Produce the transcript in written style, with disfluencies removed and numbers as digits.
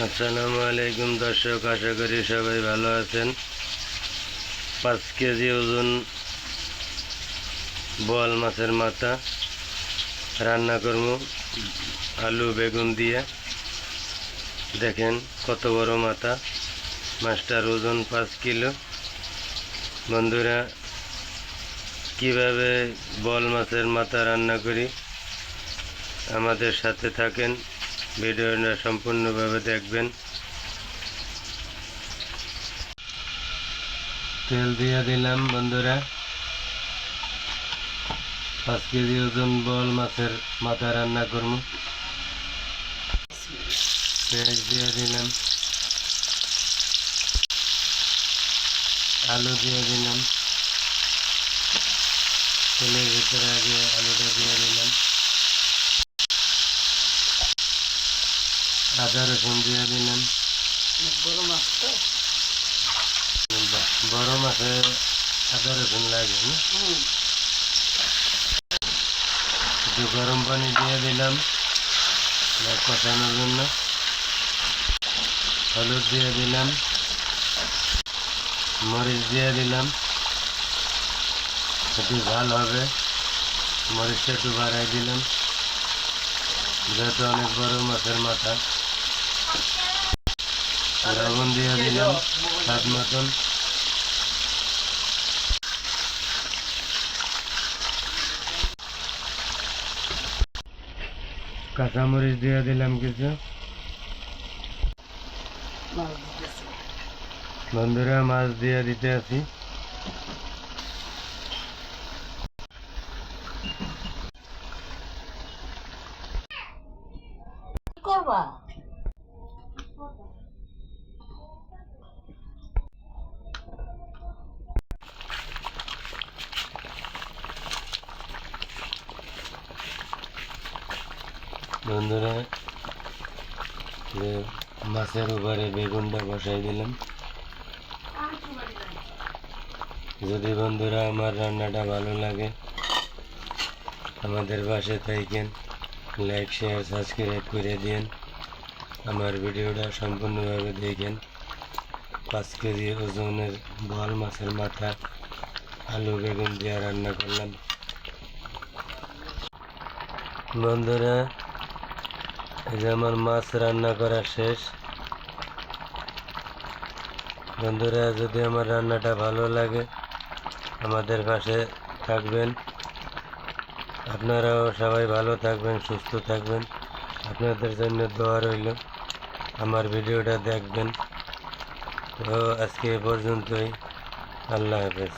আসসালামু আলাইকুম দর্শক, আশা করি সবাই ভালো আছেন। 5 কেজি ওজন বোয়াল মাছের মাথা রান্না করব আলু বেগুন দিয়ে। দেখেন কত বড় মাথা, মাছটার ওজন 5 কিলো। বন্ধুরা, কিভাবে বোয়াল মাছের মাথা রান্না করি আমাদের সাথে থাকেন, ভিডিওটা সম্পূর্ণভাবে দেখবেন। তেল দিয়ে দিলাম বন্ধুরা। 5 কেজি ওজন বোয়াল মাছের মাথা রান্না করব। পেঁয়াজ দিয়ে দিলাম, আলু দিয়ে দিলাম। তেলের ভিতরে আগে আলুটা দিয়ে দিলাম, আদা রসুন দিয়ে দিলাম। বড় মাছে আদা রসুন লাগে না? একটু গরম পানি দিয়ে দিলাম কষানোর জন্য। হলুদ দিয়ে দিলাম, মরিচ দিয়ে দিলাম। একটু ঝাল হবে, মরিচটা একটু বাড়াই দিলাম যেহেতু অনেক বড় মাছের মাথা। লবণ দিয়ে দিলাম স্বাদ মতন। কাঁচামরিচ দিয়ে দিলাম কিছু। বন্ধুরা, মাছ দিয়ে দিতে আছি। বন্ধুরা, মাছের উপরে বেগুনটা বসাই দিলাম। যদি বন্ধুরা আমার রান্নাটা ভালো লাগে আমাদের পাশে থাকেন, লাইক শেয়ার সাবস্ক্রাইব করে দিন। আমার ভিডিওটা সম্পূর্ণভাবে দেখেন। 5 কেজি ওজনের বোয়াল মাছের মাথা আলু বেগুন দিয়ে রান্না করলাম। বন্ধুরা, এই যে আমার মাছ রান্না করা শেষ। বন্ধুরা, যদি আমার রান্নাটা ভালো লাগে আমাদের পাশে থাকবেন। আপনারাও সবাই ভালো থাকবেন, সুস্থ থাকবেন। আপনাদের জন্য দোয়া রইল। আমার ভিডিওটা দেখবেন। তো আজকে এ পর্যন্তই। আল্লাহ হাফেজ।